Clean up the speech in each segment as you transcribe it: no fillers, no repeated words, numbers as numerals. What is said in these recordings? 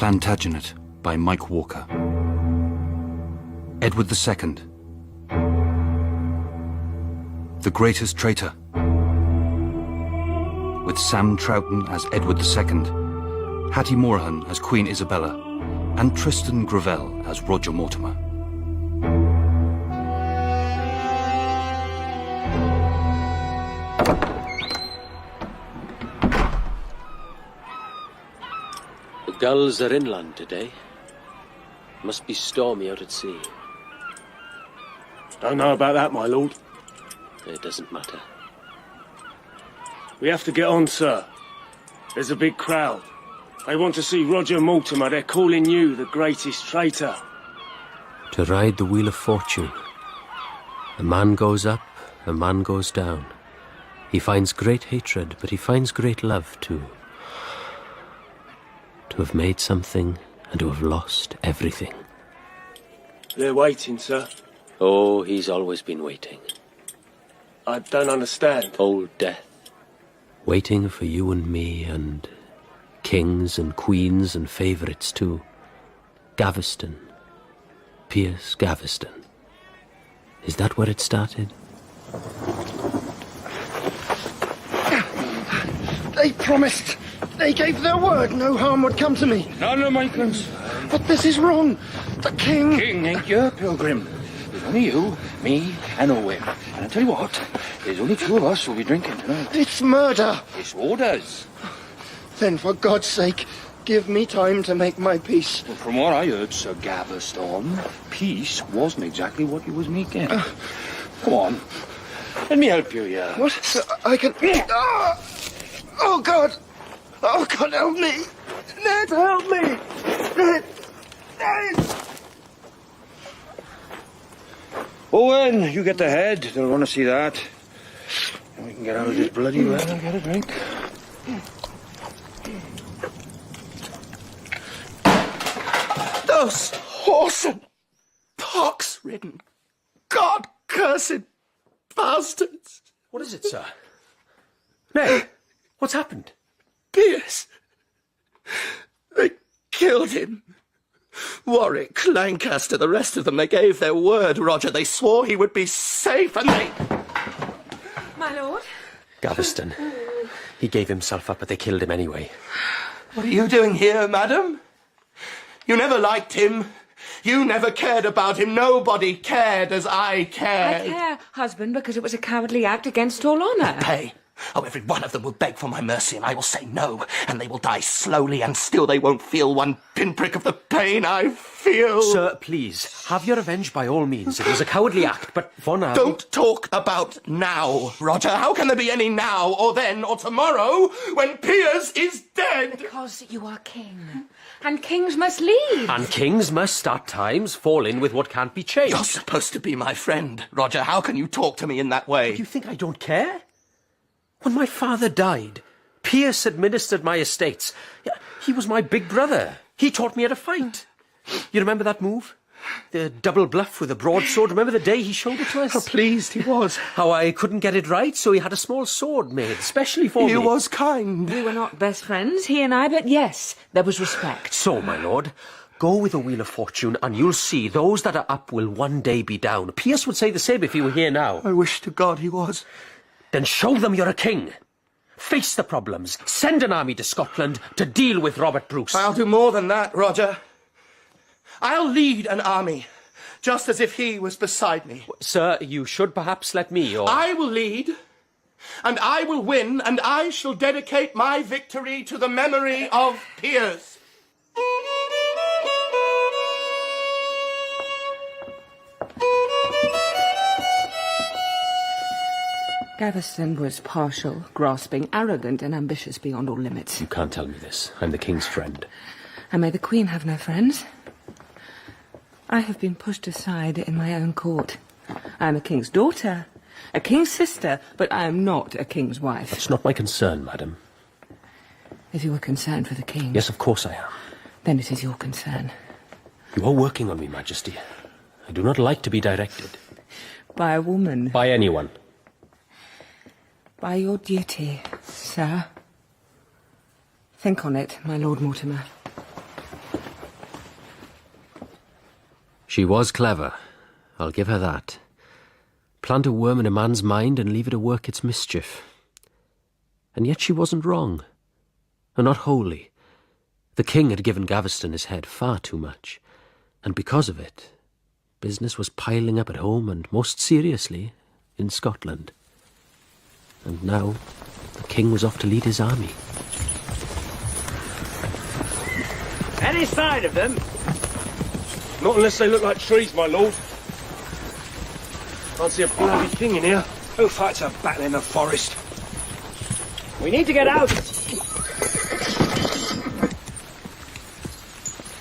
Plantagenet by Mike Walker. Edward II. The Greatest Traitor. With Sam Troughton as Edward II, Hattie Morahan as Queen Isabella, and Trystan Gravelle as Roger Mortimer. The gulls are inland today. Must be stormy out at sea. Don't know about that, my lord. It doesn't matter. We have to get on, sir. There's a big crowd. They want to see Roger Mortimer. They're calling you the greatest traitor. To ride the wheel of fortune. A man goes up, a man goes down. He finds great hatred, but he finds great love too. To have made something and to have lost everything. They're waiting, sir. Oh, he's always been waiting. I don't understand. Old Death. Waiting for you and me and kings and queens and favourites too. Gaveston. Piers Gaveston. Is that where it started? They promised. They gave their word no harm would come to me. None of my concern. But this is wrong. The king... King ain't your pilgrim. There's only you, me, and Owen. And I'll tell you what, there's only two of us who'll be drinking tonight. It's murder. It's orders. Then, for God's sake, give me time to make my peace. Well, from what I heard, Sir Gaveston, peace wasn't exactly what you was making. Come on. Let me help you here. What? I can... Oh, God. Oh, God, help me. Ned, help me. Ned. Owen, you get the head. They'll want to see that. And we can get out of this bloody weather and get a drink. Those whoreson, pox-ridden, God-cursed bastards. What is it, sir? Ned, what's happened? Piers. They killed him. Warwick, Lancaster, the rest of them, they gave their word, Roger. They swore he would be safe, and they... My lord? Gaveston. He gave himself up, but they killed him anyway. What are you doing here, madam? You never liked him. You never cared about him. Nobody cared as I cared. I care, husband, because it was a cowardly act against all honour. Pay. Oh, every one of them will beg for my mercy, and I will say no, and they will die slowly, and still they won't feel one pinprick of the pain I feel. Sir, please, have your revenge by all means. It was a cowardly act, but for now... Don't talk about now, Roger. How can there be any now, or then, or tomorrow, when Piers is dead? Because you are king, and kings must lead. And kings must at times fall in with what can't be changed. You're supposed to be my friend, Roger. How can you talk to me in that way? You think I don't care? When my father died, Piers administered my estates. He was my big brother. He taught me how to fight. You remember that move? The double bluff with a broadsword. Remember the day he showed it to us? How pleased he was. How I couldn't get it right, so he had a small sword made, specially for me. He was kind. We were not best friends, he and I, but yes, there was respect. So, my lord, go with the Wheel of Fortune, and you'll see those that are up will one day be down. Piers would say the same if he were here now. I wish to God he was. Then show them you're a king. Face the problems. Send an army to Scotland to deal with Robert Bruce. I'll do more than that, Roger. I'll lead an army, just as if he was beside me. Sir, you should perhaps let me, or... I will lead, and I will win, and I shall dedicate my victory to the memory of Piers. Gaveston was partial, grasping, arrogant, and ambitious beyond all limits. You can't tell me this. I'm the king's friend. And may the Queen have no friends. I have been pushed aside in my own court. I am a king's daughter, a king's sister, but I am not a king's wife. It's not my concern, madam. If you were concerned for the king... Yes, of course I am. Then it is your concern. You are working on me, Majesty. I do not like to be directed. By a woman. By anyone. By your duty, sir. Think on it, my Lord Mortimer. She was clever. I'll give her that. Plant a worm in a man's mind and leave it to work its mischief. And yet she wasn't wrong. And not wholly. The king had given Gaveston his head far too much. And because of it, business was piling up at home and, most seriously, in Scotland. And now, the king was off to lead his army. Any sign of them? Not unless they look like trees, my lord. Can't see a bloody thing in here. Who fights a battle in the forest? We need to get out.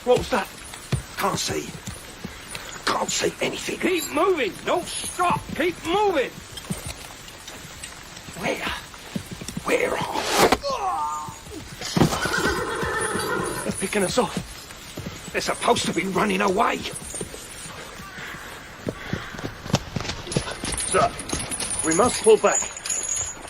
What was that? Can't see. Can't see anything. Keep moving. Don't stop. Keep moving. Where are They're picking us off. They're supposed to be running away. Sir, we must pull back.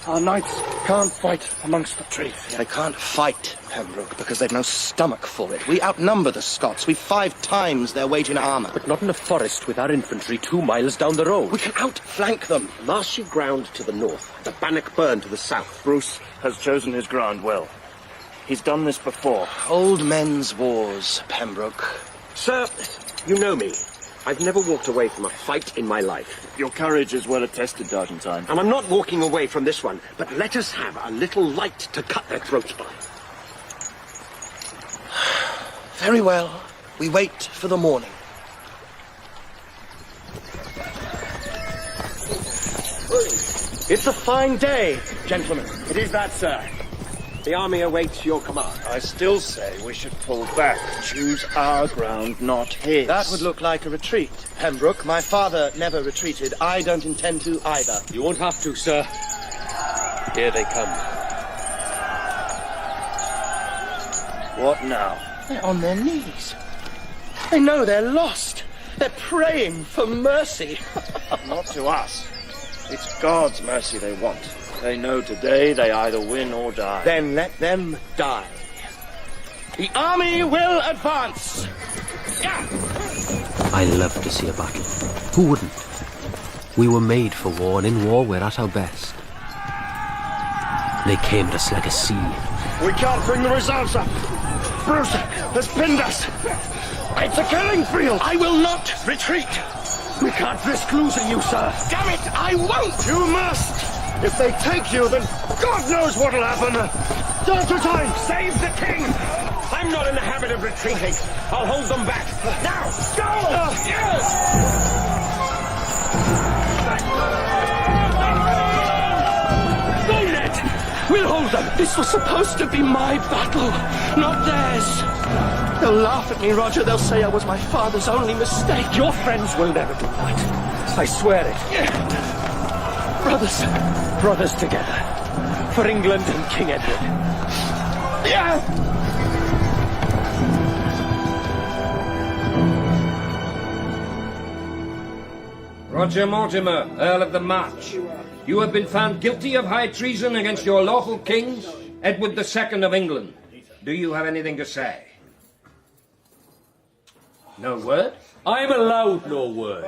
Our knights can't fight amongst the trees. They can't fight, Pembroke, because they've no stomach for it. We outnumber the Scots. We've 5 times their weight in armour. But not in a forest with our infantry 2 miles down the road. We can outflank them. Marshy ground to the north, the Bannockburn to the south. Bruce has chosen his ground well. He's done this before. Old men's wars, Pembroke. Sir, you know me. I've never walked away from a fight in my life. Your courage is well attested, Argentine. And I'm not walking away from this one, but let us have a little light to cut their throats by. Very well. We wait for the morning. It's a fine day, gentlemen. It is that, sir. The army awaits your command. I still say we should pull back. Choose our ground, not his. That would look like a retreat, Pembroke. My father never retreated. I don't intend to either. You won't have to, sir. Here they come. What now? They're on their knees. They know they're lost. They're praying for mercy. Not to us. It's God's mercy they want. They know today they either win or die. Then let them die. The army will advance. I love to see a battle. Who wouldn't? We were made for war, and in war we're at our best. They came at us like a sea. We can't bring the results up. Bruce has pinned us. It's a killing field. I will not retreat. We can't risk losing you, sir. Damn it, I won't. You must. If they take you, then God knows what'll happen. Time, save the king. I'm not in the habit of retreating. I'll hold them back. Now, go! Go, Ned. We'll hold them. This was supposed to be my battle, not theirs. They'll laugh at me, Roger. They'll say I was my father's only mistake. Your friends will never do that. I swear it. Brothers together. For England and King Edward. Roger Mortimer, Earl of the March. You have been found guilty of high treason against your lawful king, Edward II of England. Do you have anything to say? No word? I am allowed no word.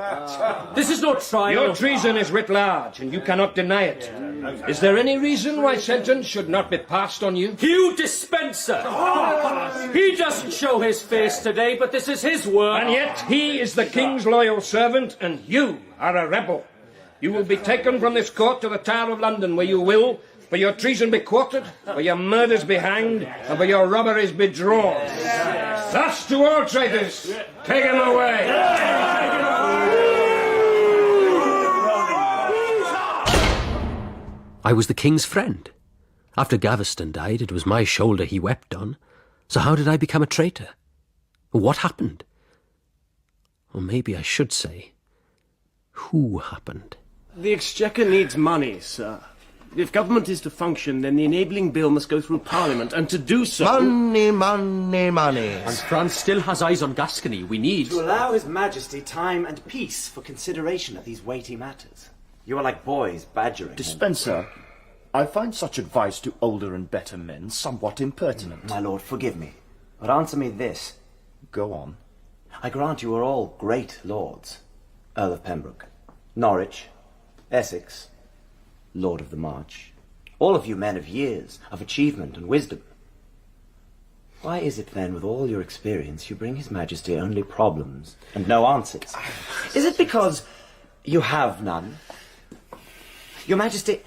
This is no trial. Your treason is writ large, and you cannot deny it. Is there any reason why sentence should not be passed on you? Hugh Despenser! He doesn't show his face today, but this is his word. And yet he is the king's loyal servant, and you are a rebel. You will be taken from this court to the Tower of London, where you will, for your treason be quartered, for your murders be hanged, and for your robberies be drawn. Thus to all traitors, take him away. I was the king's friend. After Gaveston died, it was my shoulder he wept on. So how did I become a traitor? What happened? Or maybe I should say, who happened? The Exchequer needs money, sir. If government is to function, then the enabling bill must go through Parliament, and to do so... Money, money, money. And France still has eyes on Gascony. We need... To allow His Majesty time and peace for consideration of these weighty matters. You are like boys badgering him. Despenser, I find such advice to older and better men somewhat impertinent. My lord, forgive me, but answer me this. Go on. I grant you are all great lords. Earl of Pembroke, Norwich, Essex, Lord of the March. All of you men of years, of achievement and wisdom. Why is it then, with all your experience, you bring His Majesty only problems and no answers? Is it because you have none? Your Majesty,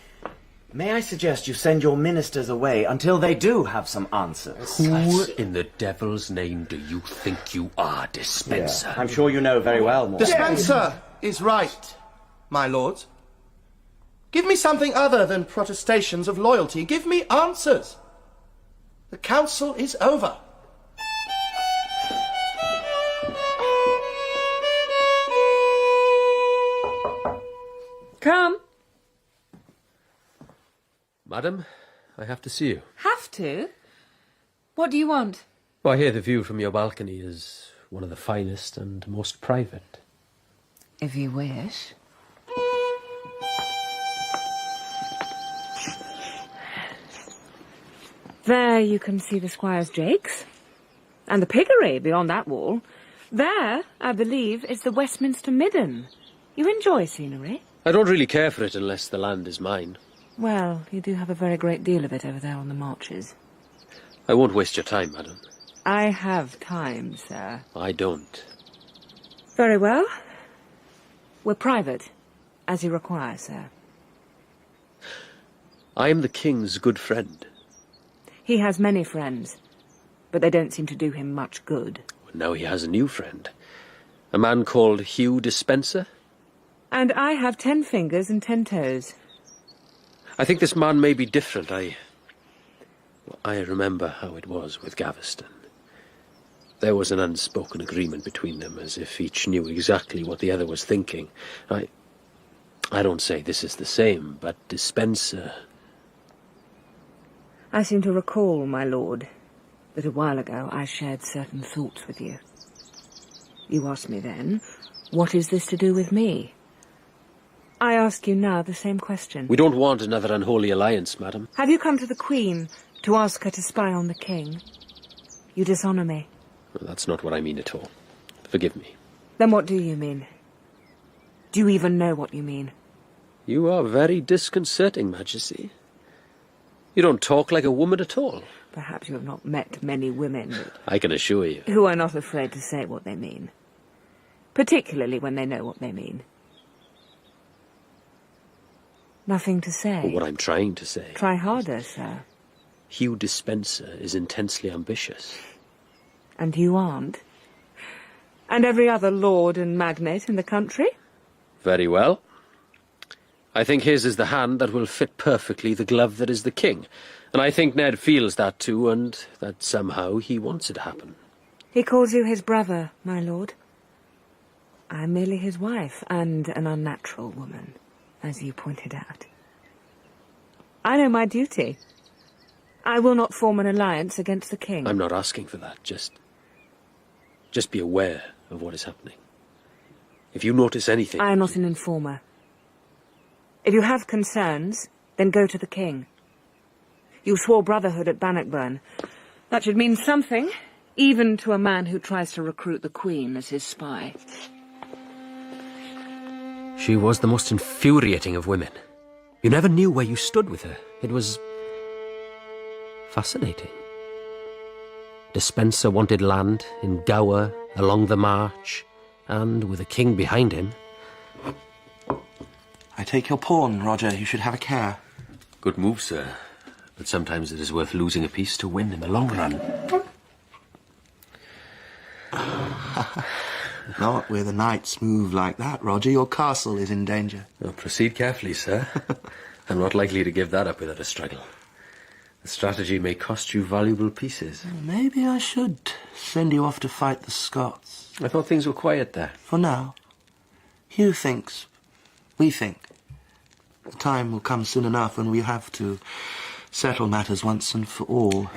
may I suggest you send your ministers away until they do have some answers? Who in the devil's name do you think you are, Despenser? I'm sure you know very well, Mortimer. Despenser is right, my lords. Give me something other than protestations of loyalty. Give me answers. The council is over. Come. Madam, I have to see you. Have to? What do you want? Well, I hear the view from your balcony is one of the finest and most private. If you wish. There you can see the Squire's Jakes. And the piggery beyond that wall. There, I believe, is the Westminster Midden. You enjoy scenery? I don't really care for it unless the land is mine. Well, you do have a very great deal of it over there on the marches. I won't waste your time, madam. I have time, sir. I don't. Very well. We're private, as you require, sir. I am the king's good friend. He has many friends, but they don't seem to do him much good. Now he has a new friend. A man called Hugh Despenser. And I have 10 fingers and 10 toes. I think this man may be different. I remember how it was with Gaveston. There was an unspoken agreement between them, as if each knew exactly what the other was thinking. I don't say this is the same, but Despenser... I seem to recall, my lord, that a while ago I shared certain thoughts with you. You asked me then, what is this to do with me? I ask you now the same question. We don't want another unholy alliance, madam. Have you come to the Queen to ask her to spy on the King? You dishonour me. Well, that's not what I mean at all. Forgive me. Then what do you mean? Do you even know what you mean? You are very disconcerting, Majesty. You don't talk like a woman at all. Perhaps you have not met many women I can assure you. who are not afraid to say what they mean. Particularly when they know what they mean. Nothing to say. Well, what I'm trying to say... Try harder, sir. Hugh Despenser is intensely ambitious. And you aren't? And every other lord and magnate in the country? Very well. I think his is the hand that will fit perfectly the glove that is the king. And I think Ned feels that too, and that somehow he wants it to happen. He calls you his brother, my lord. I'm merely his wife, and an unnatural woman, as you pointed out. I know my duty. I will not form an alliance against the king. I'm not asking for that, just be aware of what is happening. If you notice anything... I am not an informer. If you have concerns, then go to the king. You swore brotherhood at Bannockburn. That should mean something, even to a man who tries to recruit the Queen as his spy. She was the most infuriating of women. You never knew where you stood with her. It was... fascinating. Despenser wanted land in Gower, along the march, and with a king behind him. I take your pawn, Roger. You should have a care. Good move, sir. But sometimes it is worth losing a piece to win in the long run. Not with a knight's move like that, Roger. Your castle is in danger. Well, proceed carefully, sir. I'm not likely to give that up without a struggle. The strategy may cost you valuable pieces. Maybe I should send you off to fight the Scots. I thought things were quiet there. For now. Hugh thinks. We think. The time will come soon enough when we have to settle matters once and for all.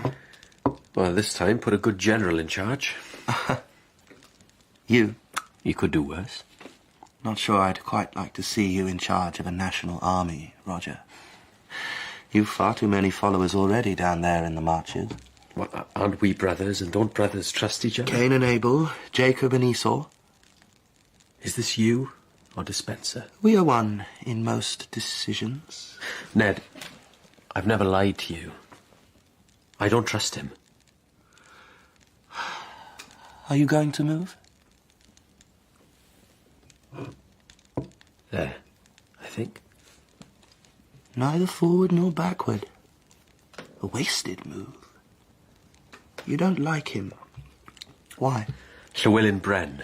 Well, this time, put a good general in charge. You? You could do worse. Not sure I'd quite like to see you in charge of a national army, Roger. You've far too many followers already down there in the marches. Well, aren't we brothers, and don't brothers trust each other? Cain and Abel, Jacob and Esau. Is this you or Despenser? We are one in most decisions. Ned, I've never lied to you. I don't trust him. Are you going to move? There, I think. Neither forward nor backward. A wasted move. You don't like him. Why? Llywelyn Bren.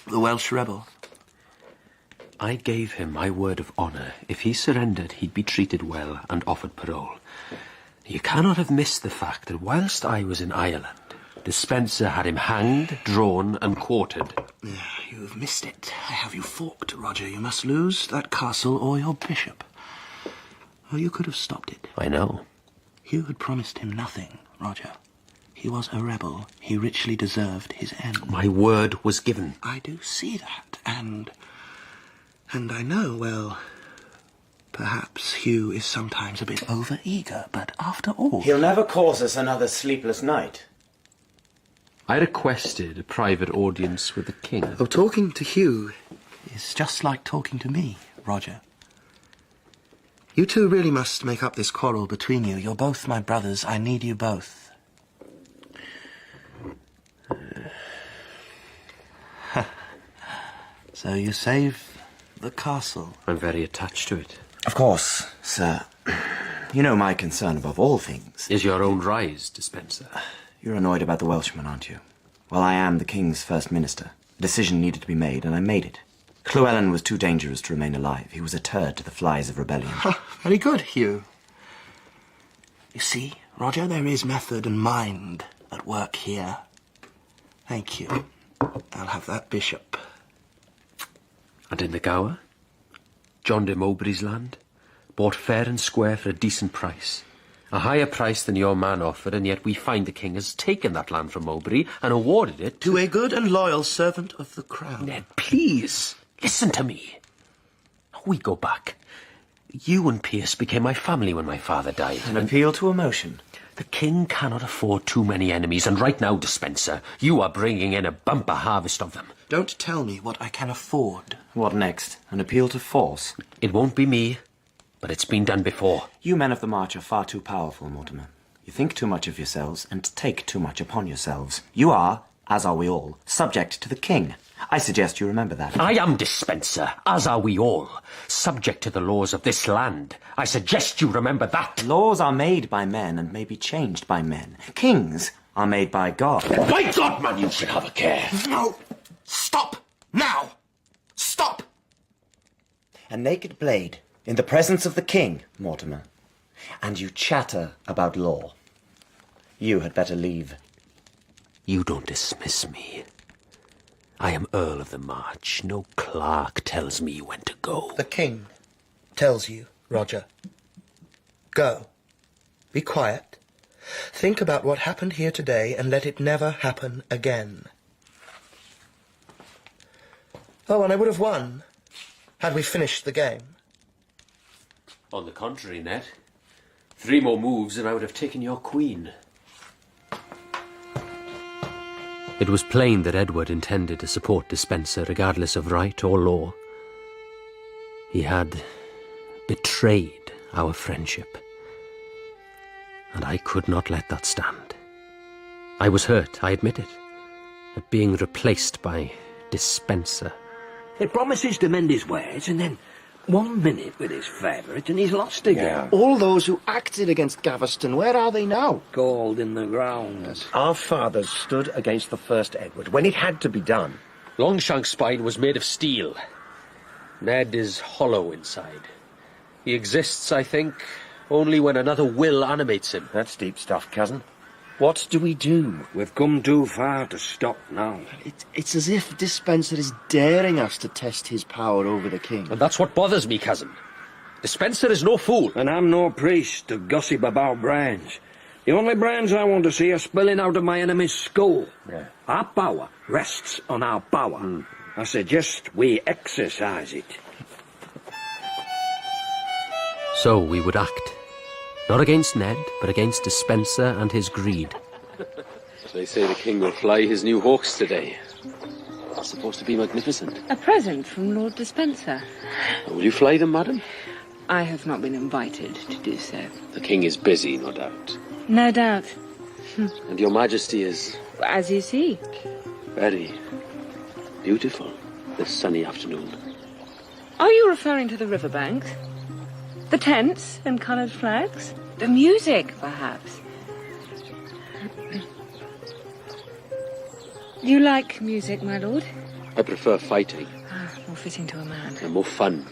The Welsh rebel. I gave him my word of honour. If he surrendered, he'd be treated well and offered parole. You cannot have missed the fact that whilst I was in Ireland, Despenser had him hanged, drawn and quartered. You have missed it. I have you forked, Roger. You must lose that castle or your bishop. Or you could have stopped it. I know. Hugh had promised him nothing, Roger. He was a rebel. He richly deserved his end. My word was given. I do see that, and I know, well, perhaps Hugh is sometimes a bit over-eager, but after all... He'll never cause us another sleepless night. I requested a private audience with the king. Oh, talking to Hugh is just like talking to me, Roger. You two really must make up this quarrel between you. You're both my brothers. I need you both. So you save the castle? I'm very attached to it. Of course, sir. You know my concern above all things is your own rise, Despenser. You're annoyed about the Welshman, aren't you? Well, I am the King's first minister. A decision needed to be made, and I made it. Llywelyn was too dangerous to remain alive. He was a turd to the flies of rebellion. Very good, Hugh. You see, Roger, there is method and mind at work here. Thank you. I'll have that bishop. And in the Gower? John de Mowbray's land? Bought fair and square for a decent price. A higher price than your man offered, and yet we find the king has taken that land from Mowbray and awarded it to a good and loyal servant of the crown. Ned, please, listen to me. We go back. You and Piers became my family when my father died. An appeal to emotion. The king cannot afford too many enemies, and right now, Despenser, you are bringing in a bumper harvest of them. Don't tell me what I can afford. What next? An appeal to force? It won't be me, but it's been done before. You men of the March are far too powerful, Mortimer. You think too much of yourselves and take too much upon yourselves. You are, as are we all, subject to the king. I suggest you remember that. I am Despenser, as are we all, subject to the laws of this land. I suggest you remember that. Laws are made by men and may be changed by men. Kings are made by God. By God, man, you should have a care. No! Stop! Now! Stop! A naked blade in the presence of the king, Mortimer. And you chatter about law. You had better leave. You don't dismiss me. I am Earl of the March. No clerk tells me when to go. The king tells you, Roger. Go. Be quiet. Think about what happened here today and let it never happen again. Oh, and I would have won had we finished the game. On the contrary, Ned. 3 more moves and I would have taken your queen. It was plain that Edward intended to support Despenser regardless of right or law. He had betrayed our friendship, and I could not let that stand. I was hurt, I admit it, at being replaced by Despenser. He promises to mend his ways, and then 1 minute with his favourite, and he's lost again. All those who acted against Gaveston, where are they now? Cold in the ground. Our fathers stood against the first Edward when it had to be done. Longshank's spine was made of steel. Ned is hollow inside. He exists, I think, only when another will animates him. That's deep stuff, cousin. What do we do? We've come too far to stop now. It's as if Despenser is daring us to test his power over the king. And that's what bothers me, cousin. Despenser is no fool. And I'm no priest to gossip about brains. The only brains I want to see are spilling out of my enemy's skull. Yeah. Our power rests on our power. I suggest we exercise it. So we would act. Not against Ned, but against Despenser and his greed. They say the king will fly his new hawks today. It's supposed to be magnificent. A present from Lord Despenser. Will you fly them, madam? I have not been invited to do so. The king is busy, no doubt. No doubt. And your majesty is... As you see. very beautiful this sunny afternoon. Are you referring to the riverbanks? The tents and coloured flags? The music, perhaps? Do you like music, my lord? I prefer fighting. More fitting to a man. And more fun.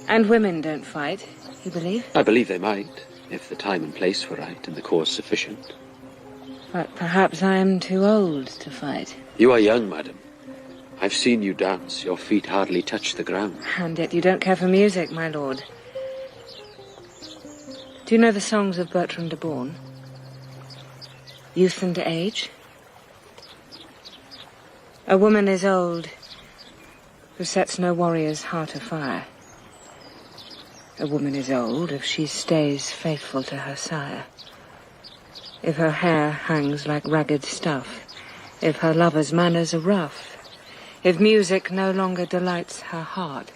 And women don't fight, you believe? I believe they might, if the time and place were right and the cause sufficient. But perhaps I am too old to fight. You are young, madam. I've seen you dance. Your feet hardly touch the ground. And yet you don't care for music, my lord. Do you know the songs of Bertram de Born? Youth and Age? A woman is old who sets no warrior's heart afire. A woman is old if she stays faithful to her sire. If her hair hangs like ragged stuff, if her lover's manners are rough, if music no longer delights her heart,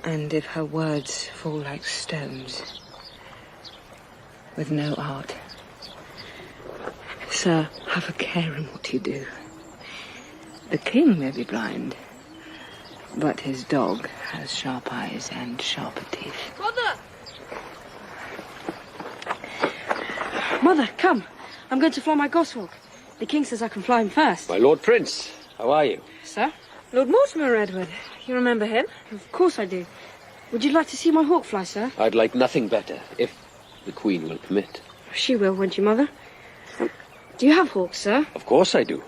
and if her words fall like stones, with no art. Sir, have a care in what you do. The king may be blind, but his dog has sharp eyes and sharper teeth. Mother! Mother, come. I'm going to fly my goshawk. The king says I can fly him first. My Lord Prince, how are you? Sir? Lord Mortimer, Edward. You remember him? Of course I do. Would you like to see my hawk fly, sir? I'd like nothing better, if the Queen will permit. She will, won't you, Mother? Do you have hawks, sir? Of course I do.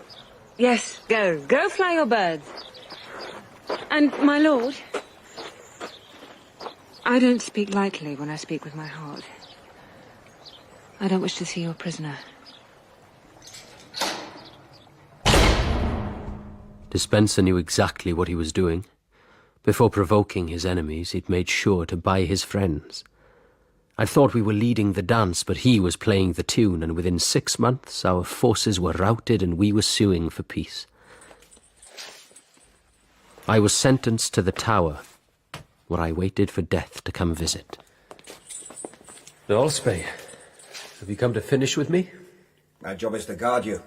Yes, go. Go fly your birds. And, my lord, I don't speak lightly when I speak with my heart. I don't wish to see you a prisoner. Despenser knew exactly what he was doing. Before provoking his enemies, he'd made sure to buy his friends. I thought we were leading the dance, but he was playing the tune, and within 6 months our forces were routed and we were suing for peace. I was sentenced to the Tower, where I waited for death to come visit. Allspay, have you come to finish with me? My job is to guard you,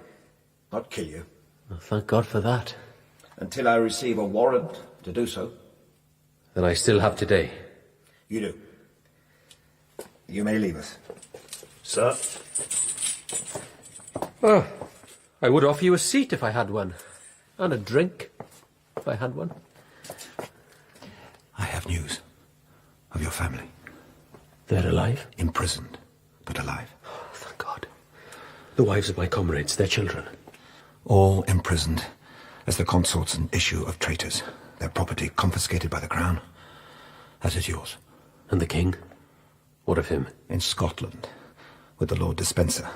not kill you. Oh, thank God for that. Until I receive a warrant to do so. Then I still have today. You do. You may leave us. Sir? Oh, I would offer you a seat if I had one. And a drink, if I had one. I have news of your family. They're alive? Imprisoned, but alive. Oh, thank God. The wives of my comrades, their children. All imprisoned as the consorts and issue of traitors. Their property confiscated by the crown, as is yours. And the king? What of him? In Scotland, with the Lord Despenser.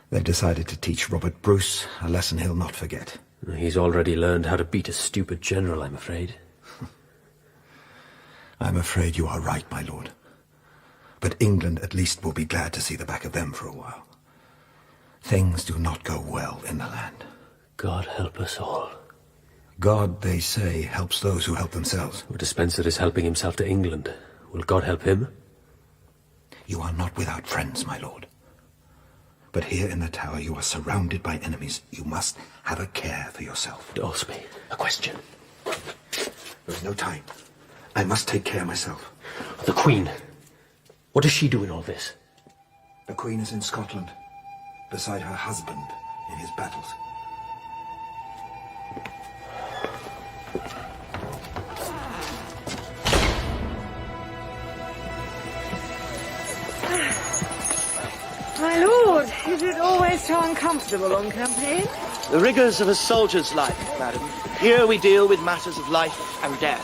They've decided to teach Robert Bruce a lesson he'll not forget. He's already learned how to beat a stupid general, I'm afraid. I'm afraid you are right, my lord. But England at least will be glad to see the back of them for a while. Things do not go well in the land. God help us all. God, they say, helps those who help themselves. Well, Despenser is helping himself to England. Will God help him? You are not without friends, my lord. But here in the Tower you are surrounded by enemies. You must have a care for yourself. Allspay, a question. There is no time. I must take care myself. The Queen. What does she do in all this? The Queen is in Scotland, beside her husband in his battles. My lord, is it always so uncomfortable on campaign? The rigours of a soldier's life, madam. Here we deal with matters of life and death.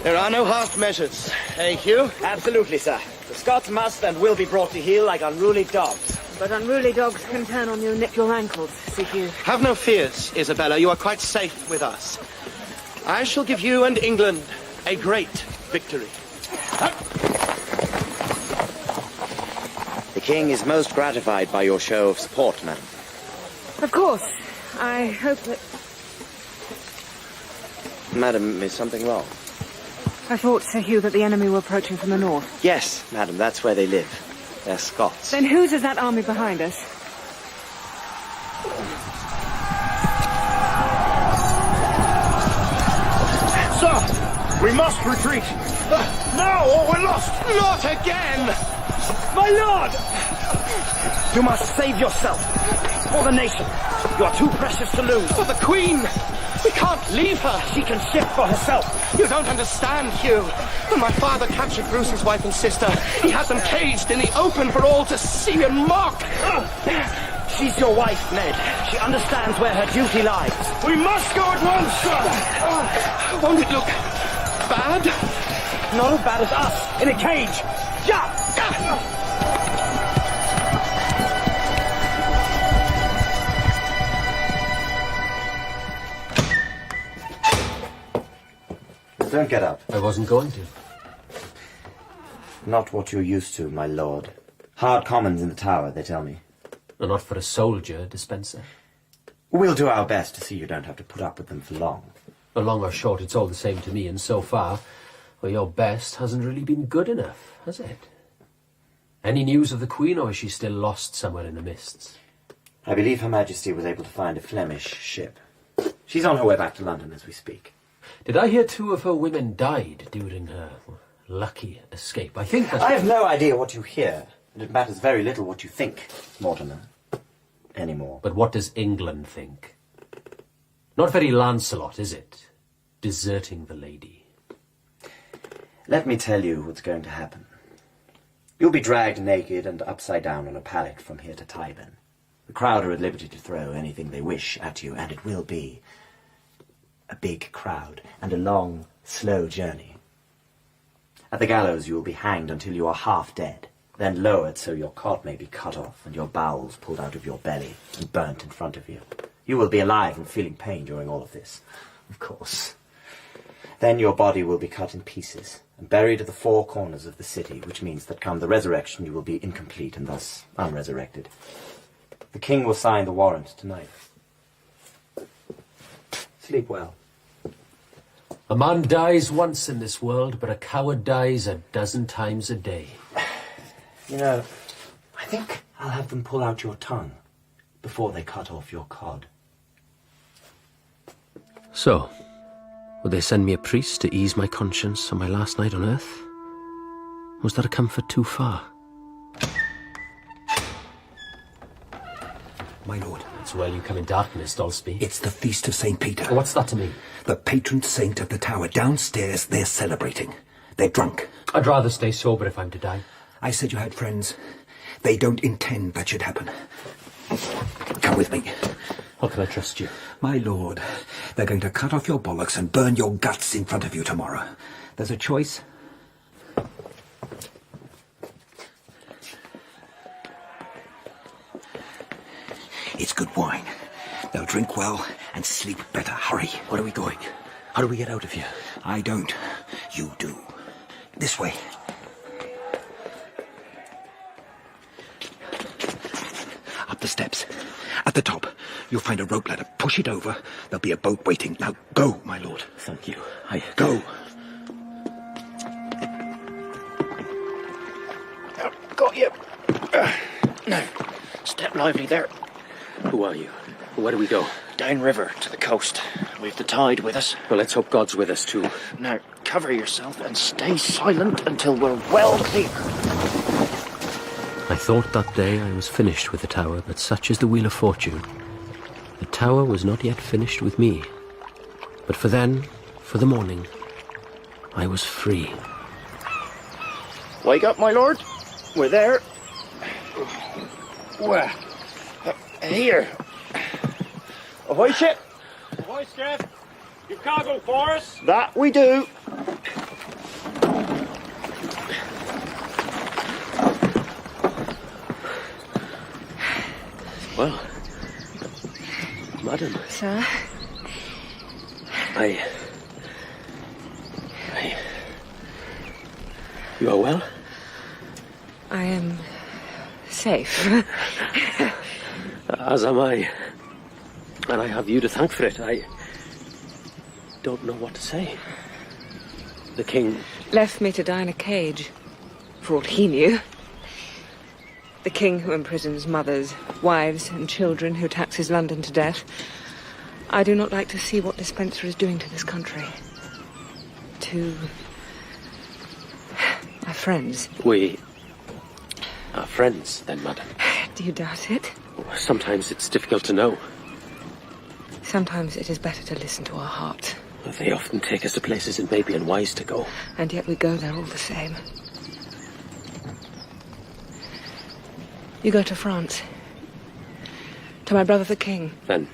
There are no half measures. Eh, Hugh? Absolutely, sir. The Scots must and will be brought to heel like unruly dogs. But unruly dogs can turn on you and nip your ankles, see you. Have no fears, Isabella. You are quite safe with us. I shall give you and England a great victory. king is most gratified by your show of support, madam. Of course. I hope that... Madam, is something wrong? I thought, Sir Hugh, that the enemy were approaching from the north. Yes, madam, that's where they live. They're Scots. Then whose is that army behind us? Sir, we must retreat. Now, or we're lost. Not again! My lord! You must save yourself. For the nation. You are too precious to lose. For the Queen! We can't leave her. She can shift for herself. You don't understand, Hugh. When my father captured Bruce's wife and sister, he had them caged in the open for all to see and mock. She's your wife, Ned. She understands where her duty lies. We must go at once, sir! Won't it look bad? Not as bad as us, in a cage. Yeah! Don't get up. I wasn't going to. Not what you're used to, my lord. Hard commons in the tower, they tell me. No, not for a soldier, Despenser. We'll do our best to see you don't have to put up with them for long. Well, long or short, it's all the same to me, and so far, well, your best hasn't really been good enough, has it? Any news of the Queen, or is she still lost somewhere in the mists? I believe Her Majesty was able to find a Flemish ship. She's on her way back to London as we speak. Did I hear 2 of her women died during her lucky escape? I think that... I have no idea what you hear, and it matters very little what you think, Mortimer. Anymore. But what does England think? Not very Lancelot, is it? Deserting the lady. Let me tell you what's going to happen. You'll be dragged naked and upside down on a pallet from here to Tyburn. The crowd are at liberty to throw anything they wish at you, and it will be a big crowd and a long, slow journey. At the gallows you will be hanged until you are half dead, then lowered so your cot may be cut off and your bowels pulled out of your belly and burnt in front of you. You will be alive and feeling pain during all of this, of course. Then your body will be cut in pieces and buried at the 4 corners of the city, which means that come the resurrection you will be incomplete and thus unresurrected. The king will sign the warrant tonight. Sleep well. A man dies once in this world, but a coward dies 12 times a day. You know, I think I'll have them pull out your tongue before they cut off your cod. So, would they send me a priest to ease my conscience on my last night on Earth? Was that a comfort too far? My lord. It's well you come in darkness, Dolsby. It's the feast of St. Peter. What's that to me? The patron saint of the tower. Downstairs, they're celebrating. They're drunk. I'd rather stay sober if I'm to die. I said you had friends. They don't intend that should happen. Come with me. How can I trust you? My lord, they're going to cut off your bollocks and burn your guts in front of you tomorrow. There's a choice. It's good wine. They'll drink well and sleep better. Hurry. Where are we going? How do we get out of here? I don't. You do. This way. Up the steps. At the top, you'll find a rope ladder. Push it over. There'll be a boat waiting. Now go, my lord. Thank you. Go. Got you. Now, step lively there. Who are you? Where do we go? Downriver to the coast. We've the tide with us. Well, let's hope God's with us, too. Now, cover yourself and stay silent until we're well clear. I thought that day I was finished with the tower, but such is the wheel of fortune. The tower was not yet finished with me. But for then, for the morning, I was free. Wake up, my lord. We're there. Where? Here. Ahoy, ship. Ahoy, Steph. You cargo for us? That we do. Well, madam. Sir? You are well? I am safe. As am I. And I have you to thank for it. I don't know what to say. The king... Left me to die in a cage, for all he knew. The king who imprisons mothers, wives, and children, who taxes London to death. I do not like to see what Despenser is doing to this country. To... my friends. We are friends, then, madam. Do you doubt it? Sometimes it's difficult to know. Sometimes it is better to listen to our heart. They often take us to places it may be unwise to go. And yet we go there all the same. You go to France. To my brother the king. Then...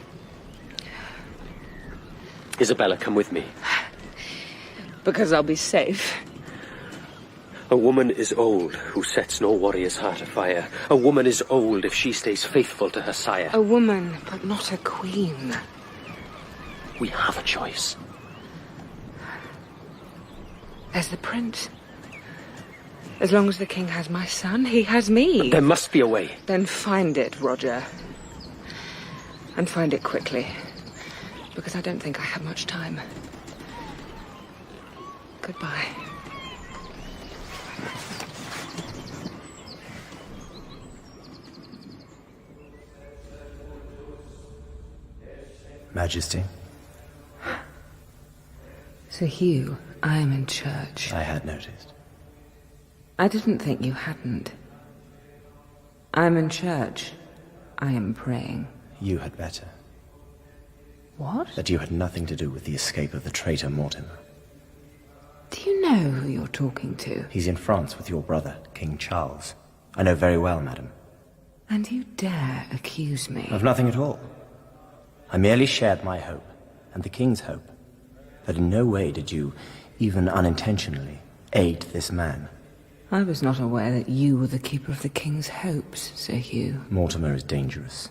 Isabella, come with me. Because I'll be safe. A woman is old who sets no warrior's heart afire. A woman is old if she stays faithful to her sire. A woman, but not a queen. We have a choice. There's the prince. As long as the king has my son, he has me. There must be a way. Then find it, Roger. And find it quickly. Because I don't think I have much time. Goodbye. Majesty. Sir Hugh, I am in church. I had noticed. I didn't think you hadn't. I'm in church. I am praying. You had better. What? That you had nothing to do with the escape of the traitor Mortimer. Do you know who you're talking to? He's in France with your brother, King Charles. I know very well, madam. And you dare accuse me? Of nothing at all. I merely shared my hope, and the king's hope, that in no way did you, even unintentionally, aid this man. I was not aware that you were the keeper of the king's hopes, Sir Hugh. Mortimer is dangerous.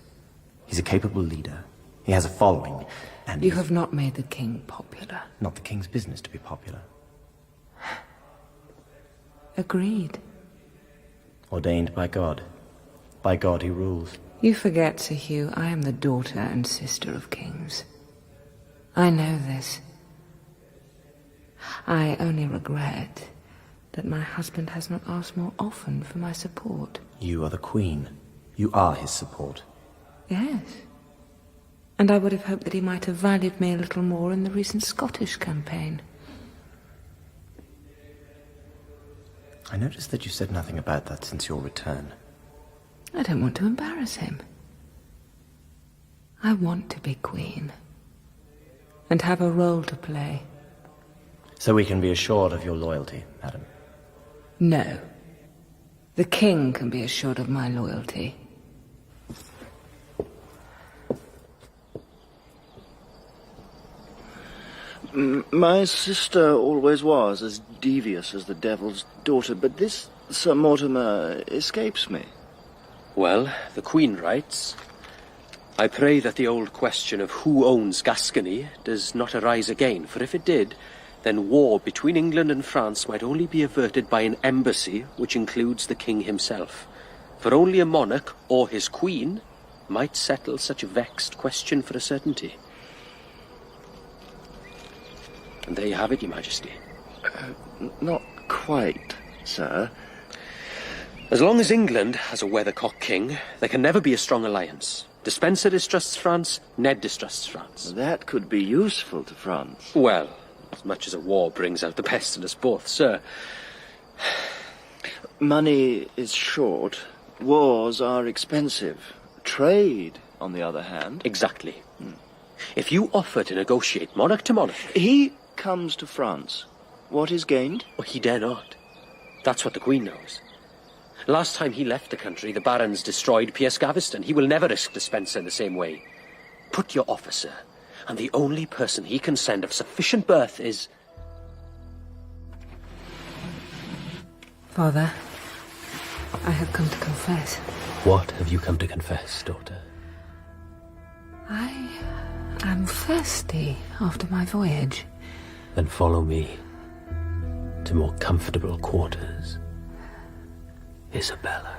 He's a capable leader. He has a following, and... You have not made the king popular. Not the king's business to be popular. Agreed. Ordained by God. By God he rules. You forget, Sir Hugh, I am the daughter and sister of kings. I know this. I only regret that my husband has not asked more often for my support. You are the queen. You are his support. Yes. And I would have hoped that he might have valued me a little more in the recent Scottish campaign. I noticed that you said nothing about that since your return. I don't want to embarrass him. I want to be queen. And have a role to play. So we can be assured of your loyalty, madam. No. The king can be assured of my loyalty. My sister always was as devious as the devil's daughter, but this Sir Mortimer escapes me. Well, the Queen writes, I pray that the old question of who owns Gascony does not arise again, for if it did, then war between England and France might only be averted by an embassy which includes the king himself. For only a monarch or his queen might settle such a vexed question for a certainty. And there you have it, Your Majesty. Not quite, sir. As long as England has a weathercock king, there can never be a strong alliance. Despenser distrusts France, Ned distrusts France. That could be useful to France. Well, as much as a war brings out the best in us both, sir. Money is short. Wars are expensive. Trade, on the other hand... Exactly. If you offer to negotiate monarch to monarch... He comes to France. What is gained? Well, he dare not. That's what the Queen knows. Last time he left the country, the barons destroyed Piers Gaveston. He will never risk Despenser in the same way. Put your officer, and the only person he can send of sufficient birth is... Father, I have come to confess. What have you come to confess, daughter? I am thirsty after my voyage. Then follow me to more comfortable quarters, Isabella.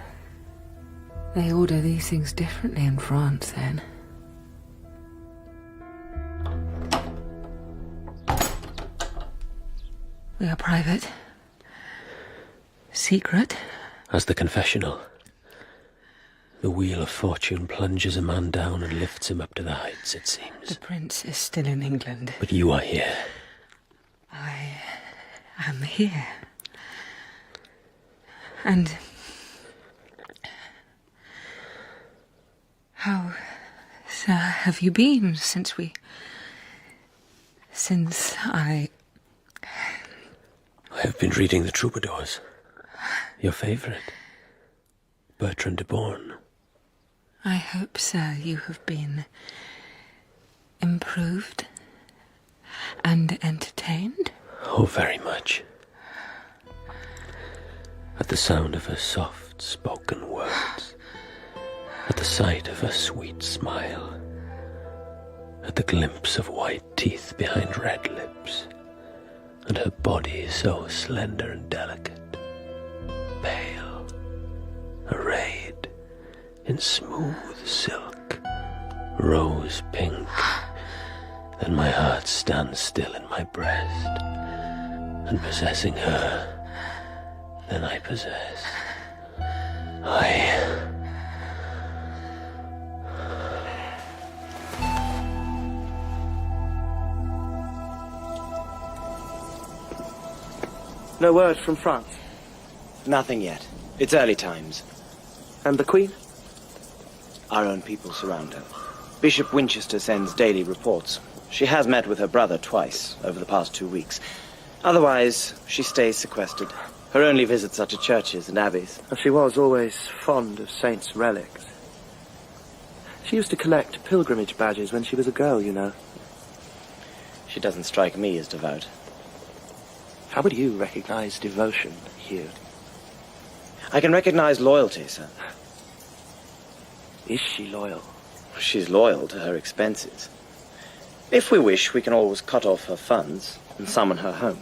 They order these things differently in France, then. We are private. Secret. As the confessional. The wheel of fortune plunges a man down and lifts him up to the heights, it seems. The prince is still in England. But you are here. I am here. And how, sir, have you been since I have been reading the Troubadours. Your favourite. Bertrand de Born. I hope, sir, you have been improved and entertained? Oh, very much. At the sound of her soft-spoken words, at the sight of her sweet smile, at the glimpse of white teeth behind red lips, and her body so slender and delicate, pale, arrayed in smooth silk, rose pink, then my heart stands still in my breast, and possessing her, then I possess. No word from France? Nothing yet. It's early times. And the Queen? Our own people surround her. Bishop Winchester sends daily reports. She has met with her brother twice over the past 2 weeks. Otherwise, she stays sequestered. Her only visits are to churches and abbeys. She was always fond of saints' relics. She used to collect pilgrimage badges when she was a girl, you know. She doesn't strike me as devout. How would you recognize devotion, Hugh? I can recognize loyalty, sir. Is she loyal? She's loyal to her expenses. If we wish, we can always cut off her funds and summon her home.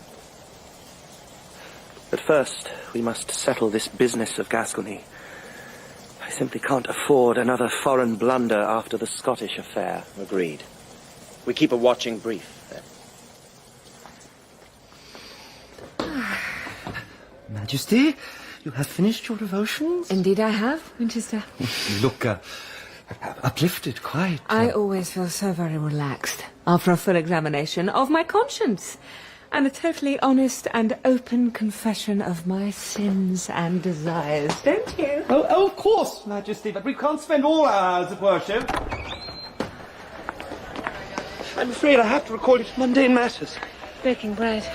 But first, we must settle this business of Gascony. I simply can't afford another foreign blunder after the Scottish affair. Agreed. We keep a watching brief, then. Majesty, you have finished your devotions? Indeed I have, Winchester. You look uplifted, quite. I always feel so very relaxed after a full examination of my conscience and a totally honest and open confession of my sins and desires, don't you? Oh, of course, Majesty, but we can't spend all our hours at worship. I'm afraid I have to recall it mundane matters. Baking bread.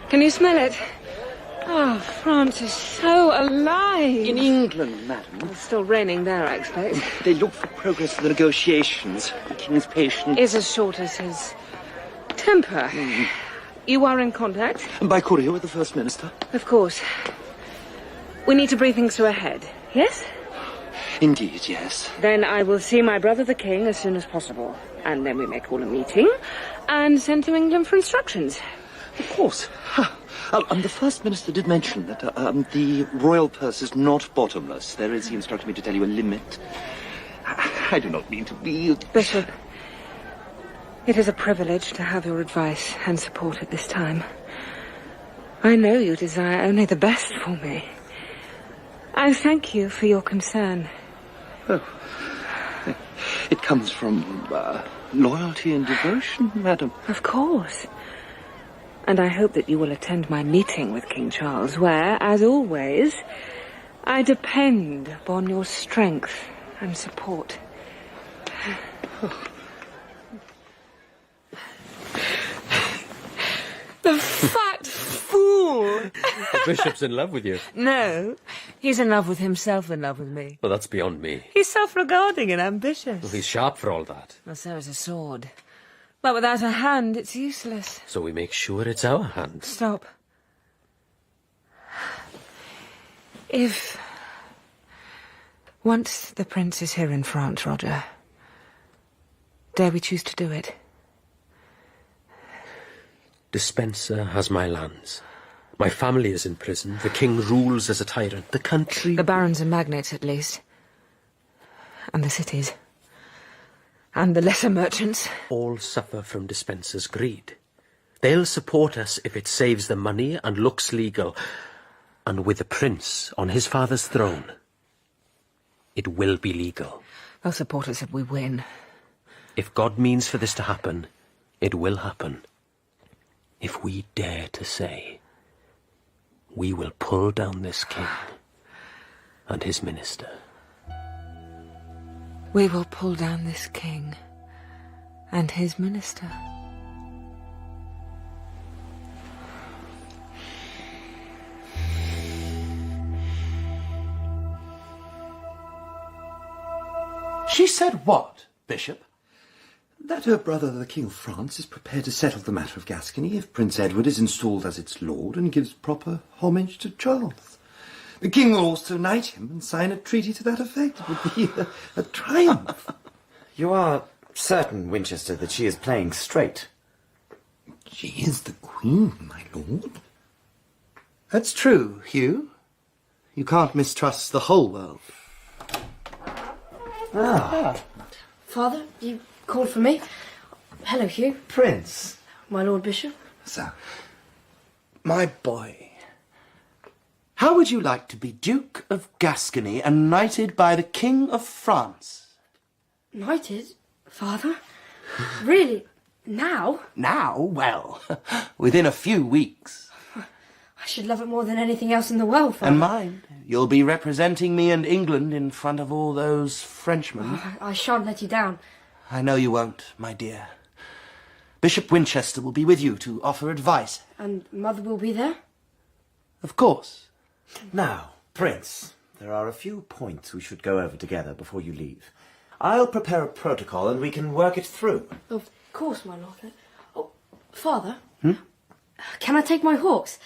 Can you smell it? Oh, France is so alive. In England, madam. It's still raining there, I expect. They look for progress in the negotiations. The king's patience is as short as his temper. You are in contact? By courier with the First Minister? Of course. We need to brief things to a head, yes? Indeed, yes. Then I will see my brother the king as soon as possible. And then we may call a meeting and send to England for instructions. Of course. And the First Minister did mention that the royal purse is not bottomless. There is, he instructed me to tell you, a limit. I do not mean to be... Bishop, it is a privilege to have your advice and support at this time. I know you desire only the best for me. I thank you for your concern. Oh, it comes from loyalty and devotion, madam. Of course. And I hope that you will attend my meeting with King Charles, where, as always, I depend upon your strength and support. The fat fool! The bishop's in love with you. No, he's in love with himself, in love with me. Well, that's beyond me. He's self-regarding and ambitious. Well, he's sharp for all that. Well, so is a sword. But without a hand, it's useless. So we make sure it's our hand. Stop. If once the prince is here in France, Roger, dare we choose to do it? Despenser has my lands. My family is in prison. The king rules as a tyrant. The country... The barons and magnates, at least. And the cities. And the lesser merchants. All suffer from Despenser's greed. They'll support us if it saves them money and looks legal. And with the prince on his father's throne, it will be legal. They'll support us if we win. If God means for this to happen, it will happen. If we dare to say, we will pull down this king and his minister. We will pull down this king and his minister. She said what, Bishop? That her brother, the King of France, is prepared to settle the matter of Gascony if Prince Edward is installed as its lord and gives proper homage to Charles. The king will also knight him and sign a treaty to that effect. It would be a triumph. You are certain, Winchester, that she is playing straight? She is the Queen, my lord. That's true, Hugh. You can't mistrust the whole world. Father, you called for me? Hello, Hugh. Prince. My Lord Bishop. So, my boy, how would you like to be Duke of Gascony and knighted by the King of France? Knighted? Father? Really? Now? Now? Well, within a few weeks. I should love it more than anything else in the world, Father. And mind, you'll be representing me and England in front of all those Frenchmen. I shan't let you down. I know you won't, my dear. Bishop Winchester will be with you to offer advice. And Mother will be there? Of course. Now, Prince, there are a few points we should go over together before you leave. I'll prepare a protocol and we can work it through. Of course, my lord. Oh, Father? Can I take my hawks?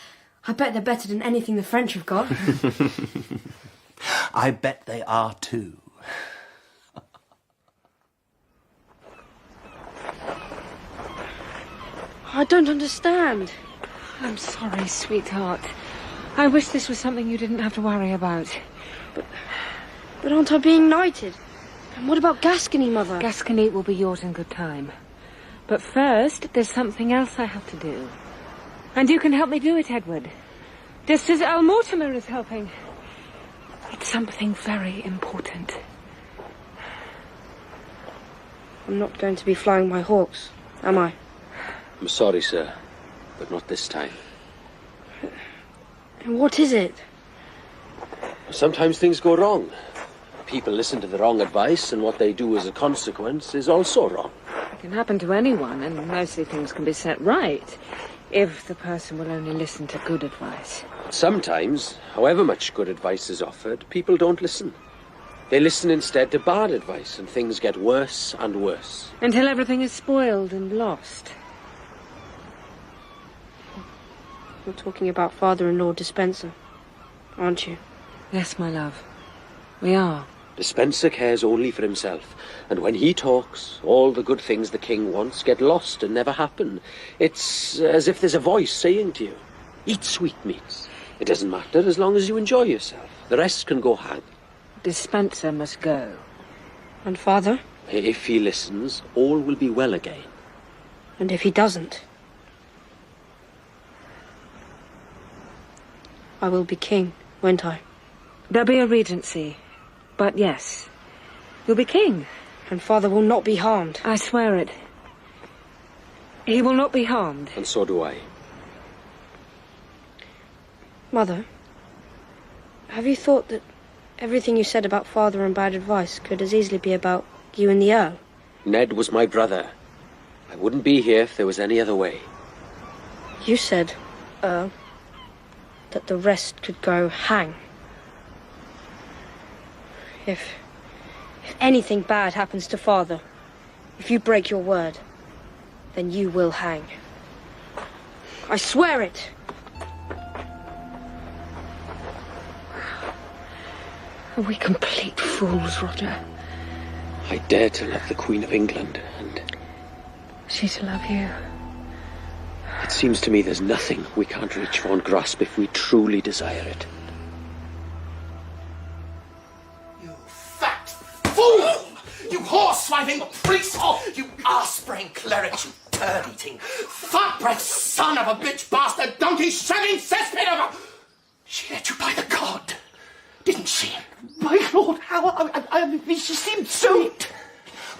I bet they're better than anything the French have got. I bet they are too. I don't understand. I'm sorry, sweetheart. I wish this was something you didn't have to worry about. But aren't I being knighted? And what about Gascony, Mother? Gascony will be yours in good time. But first, there's something else I have to do. And you can help me do it, Edward. Just as Mortimer is helping. It's something very important. I'm not going to be flying my hawks, am I? I'm sorry, sir, but not this time. And what is it? Sometimes things go wrong. People listen to the wrong advice, and what they do as a consequence is also wrong. It can happen to anyone, and mostly things can be set right, if the person will only listen to good advice. Sometimes, however much good advice is offered, people don't listen. They listen instead to bad advice, and things get worse and worse. Until everything is spoiled and lost. You're talking about Father and Lord Despenser, aren't you? Yes, my love. We are. Despenser cares only for himself, and when he talks, all the good things the king wants get lost and never happen. It's as if there's a voice saying to you, eat sweetmeats. It doesn't matter as long as you enjoy yourself. The rest can go hang. Despenser must go. And Father? If he listens, all will be well again. And if he doesn't? I will be king, won't I? There'll be a regency. But yes, you'll be king. And Father will not be harmed. I swear it. He will not be harmed. And so do I. Mother, have you thought that everything you said about Father and bad advice could as easily be about you and the Earl? Ned was my brother. I wouldn't be here if there was any other way. You said, Earl, that the rest could go hang. If anything bad happens to Father, if you break your word, then you will hang. I swear it! Are we complete fools, Roger? I dare to love the Queen of England, and she to love you. It seems to me there's nothing we can't reach for and grasp if we truly desire it. fool! You horse-swiving priest! Oh, you arse-brain cleric, you turd-eating, fat-breath son of a bitch bastard, donkey-shagging cesspit of a... She led you by the god, didn't she? My lord, how... I mean, she seemed so...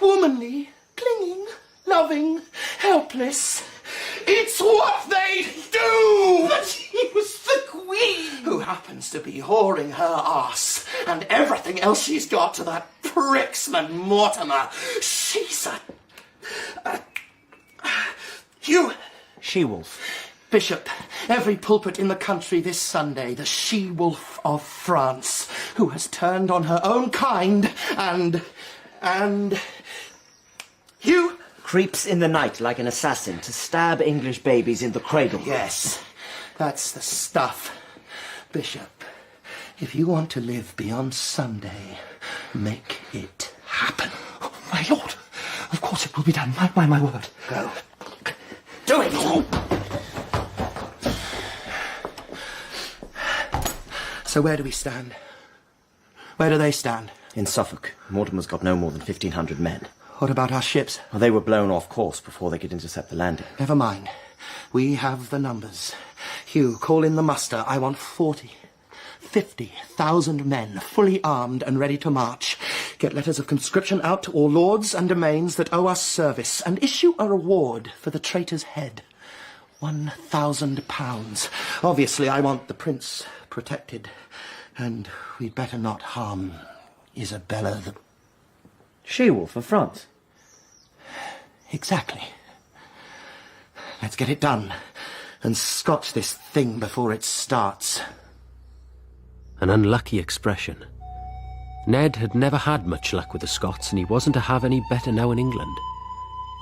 Womanly, clinging, loving, helpless. It's what they do! But she was the queen! Who happens to be whoring her arse and everything else she's got to that pricksman Mortimer. She's a Hugh. She-wolf. Bishop, every pulpit in the country this Sunday, the she-wolf of France, who has turned on her own kind and... Hugh... Creeps in the night like an assassin to stab English babies in the cradle. Yes, that's the stuff. Bishop, if you want to live beyond Sunday, make it happen. Oh, my lord, of course it will be done. My word. Go. Do it! So where do we stand? Where do they stand? In Suffolk, Mortimer's got no more than 1,500 men. What about our ships? Well, they were blown off course before they could intercept the landing. Never mind. We have the numbers. Hugh, call in the muster. I want 50,000 men, fully armed and ready to march. Get letters of conscription out to all lords and domains that owe us service, and issue a reward for the traitor's head. £1,000. Obviously, I want the prince protected, and we'd better not harm Isabella the... She-wolf of France. Exactly. Let's get it done and scotch this thing before it starts. An unlucky expression. Ned had never had much luck with the Scots, and he wasn't to have any better now in England.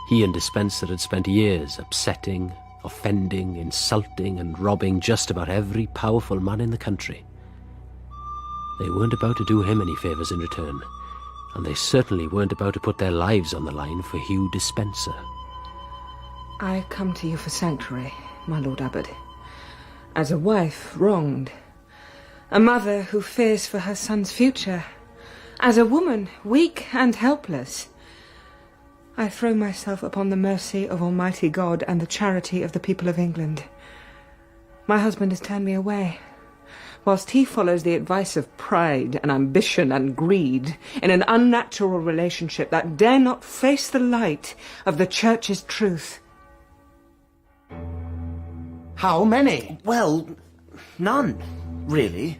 He and Despenser had spent years upsetting, offending, insulting and robbing just about every powerful man in the country. They weren't about to do him any favours in return, and they certainly weren't about to put their lives on the line for Hugh Despenser. I come to you for sanctuary, my Lord Abbot. As a wife wronged, a mother who fears for her son's future, as a woman weak and helpless, I throw myself upon the mercy of Almighty God and the charity of the people of England. My husband has turned me away, whilst he follows the advice of pride and ambition and greed in an unnatural relationship that dare not face the light of the Church's truth. How many? Well, none, really.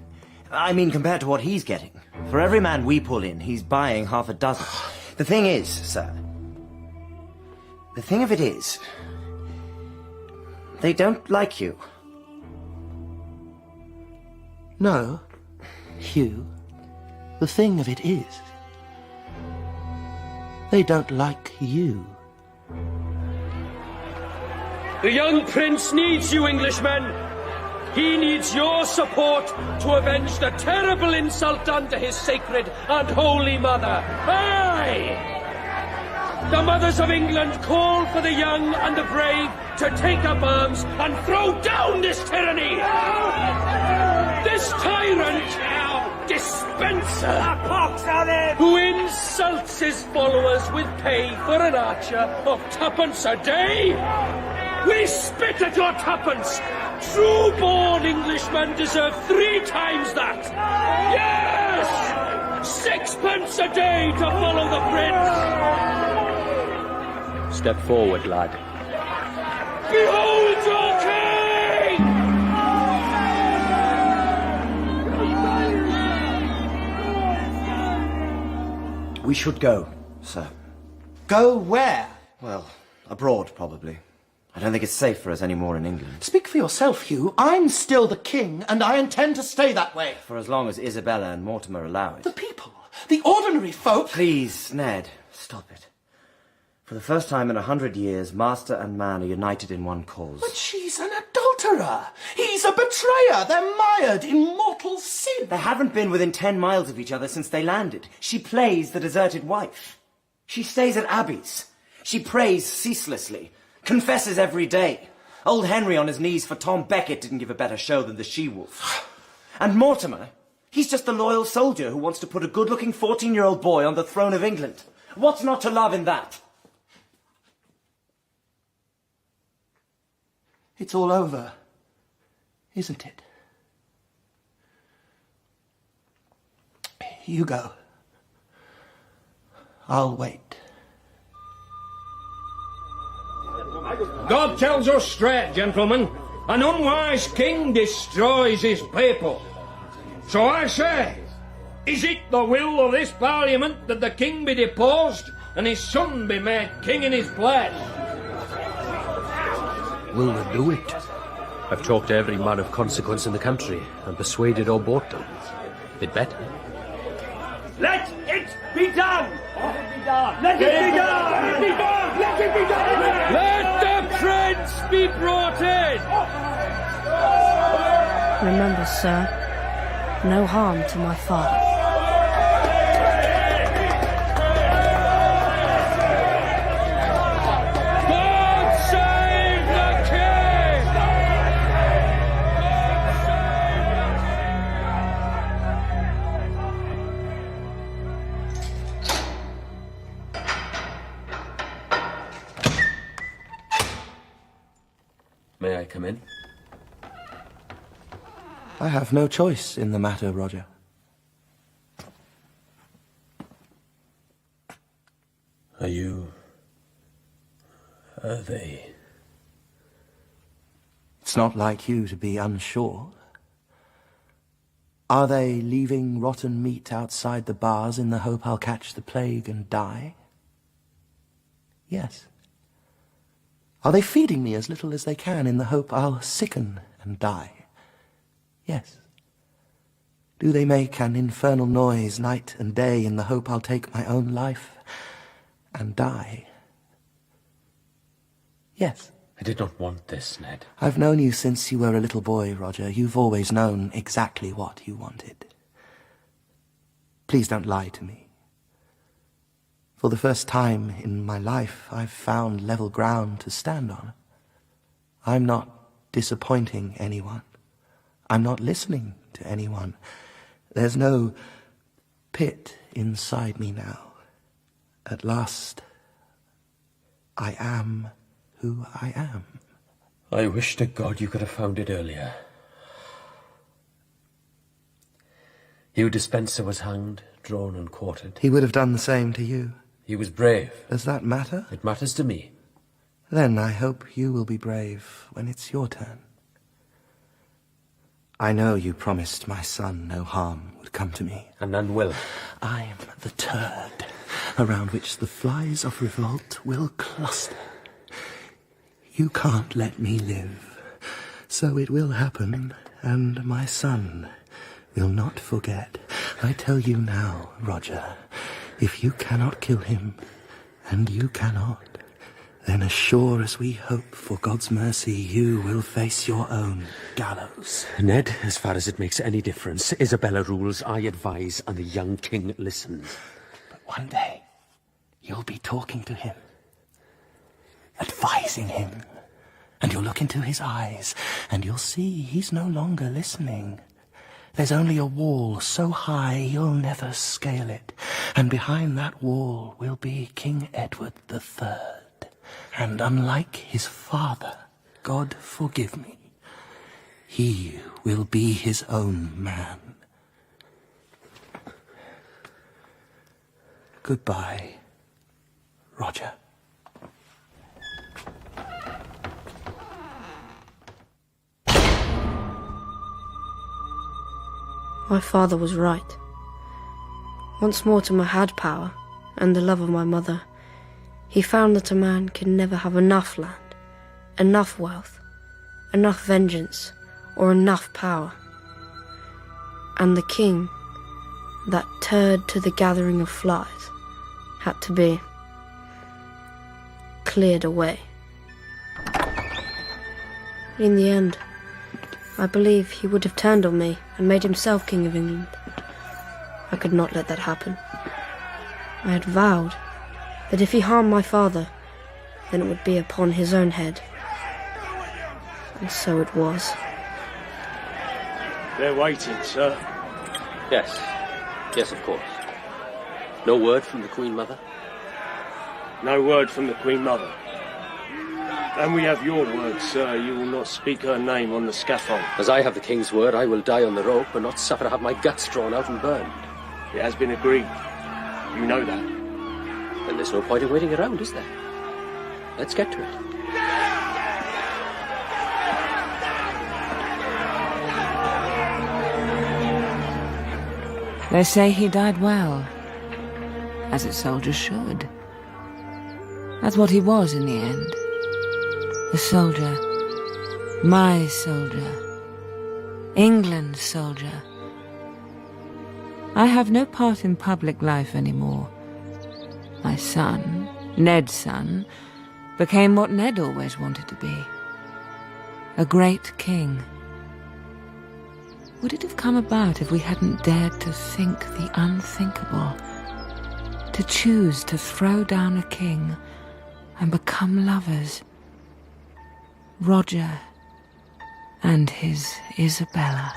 I mean, compared to what he's getting. For every man we pull in, he's buying half a dozen. The thing is, sir, the thing of it is, they don't like you. No, Hugh, the thing of it is, they don't like you. The young prince needs you, Englishmen. He needs your support to avenge the terrible insult done to his sacred and holy mother. Aye! The mothers of England call for the young and the brave to take up arms and throw down this tyranny! This tyrant, Despenser, who insults his followers with pay for an archer of twopence a day! We spit at your twopence! True-born Englishmen deserve 3 times that! Yes! 6 pence a day to follow the prince! Step forward, lad. Behold your king! We should go, sir. Go where? Well, abroad, probably. I don't think it's safe for us anymore in England. Speak for yourself, Hugh. I'm still the king, and I intend to stay that way. For as long as Isabella and Mortimer allow it. The people, the ordinary folk... Please, Ned, stop it. For the first time in 100 years, master and man are united in one cause. But she's an adulterer. He's a betrayer. They're mired in mortal sin. They haven't been within 10 miles of each other since they landed. She plays the deserted wife. She stays at abbeys. She prays ceaselessly. Confesses every day. Old Henry on his knees for Tom Becket didn't give a better show than the she-wolf. And Mortimer, He's just a loyal soldier who wants to put a good-looking 14-year-old boy on the throne of England. What's not to love in that? It's all over, isn't it? You go. I'll wait. God tells us straight, gentlemen, an unwise king destroys his people. So I say, is it the will of this Parliament that the king be deposed and his son be made king in his place? Will they do it? I've talked to every man of consequence in the country and persuaded or bought them. They'd better. Let it be done! Let it be done! Let it be done! Let it be done! Let it be done! Let the prince be brought in! Remember, sir, no harm to my father. God save the king! May I come in? I have no choice in the matter, Roger. Are they? It's not like you to be unsure. Are they leaving rotten meat outside the bars in the hope I'll catch the plague and die? Yes. Are they feeding me as little as they can in the hope I'll sicken and die? Yes. Do they make an infernal noise night and day in the hope I'll take my own life and die? Yes. I did not want this, Ned. I've known you since you were a little boy, Roger. You've always known exactly what you wanted. Please don't lie to me. For the first time in my life, I've found level ground to stand on. I'm not disappointing anyone. I'm not listening to anyone. There's no pit inside me now. At last, I am who I am. I wish to God you could have found it earlier. Hugh Despenser was hanged, drawn and quartered. He would have done the same to you. He was brave. Does that matter? It matters to me. Then I hope you will be brave when it's your turn. I know you promised my son no harm would come to me. And none will. I'm the turd around which the flies of revolt will cluster. You can't let me live, so it will happen, and my son will not forget. I tell you now, Roger, if you cannot kill him, and you cannot, then as sure as we hope for God's mercy, you will face your own gallows. Ned, as far as it makes any difference, Isabella rules, I advise, and the young king listens. But one day, you'll be talking to him, advising him, and you'll look into his eyes, and you'll see he's no longer listening. There's only a wall so high you'll never scale it, and behind that wall will be King Edward III. And unlike his father, God forgive me, he will be his own man. Goodbye, Roger. My father was right. Once Mortimer had power, and the love of my mother, he found that a man can never have enough land, enough wealth, enough vengeance, or enough power. And the king, that turd to the gathering of flies, had to be cleared away. In the end, I believe he would have turned on me and made himself King of England. I could not let that happen. I had vowed that if he harmed my father, then it would be upon his own head. And so it was. They're waiting, sir. Yes. Yes, of course. No word from the Queen Mother? No word from the Queen Mother. And we have your word, sir. You will not speak her name on the scaffold. As I have the King's word, I will die on the rope and not suffer to have my guts drawn out and burned. It has been agreed. You know that. Then there's no point in waiting around, is there? Let's get to it. They say he died well, as a soldier should. That's what he was in the end. A soldier. My soldier. England's soldier. I have no part in public life anymore. My son, Ned's son, became what Ned always wanted to be. A great king. Would it have come about if we hadn't dared to think the unthinkable? To choose to throw down a king and become lovers? Roger and his Isabella.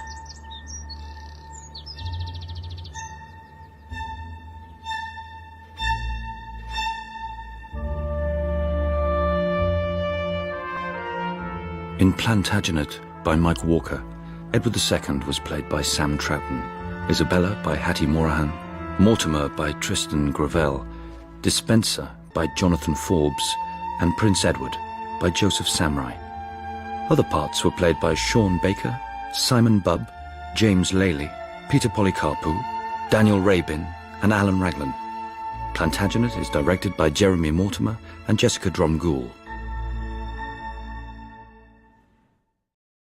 In Plantagenet by Mike Walker, Edward II was played by Sam Troughton, Isabella by Hattie Morahan, Mortimer by Trystan Gravelle, Despenser by Jonathan Forbes, and Prince Edward by Joseph Samrai. Other parts were played by Sean Baker, Simon Bubb, James Lely, Peter Polycarpou, Daniel Rabin, and Alan Raglan. Plantagenet is directed by Jeremy Mortimer and Jessica Dromgoole.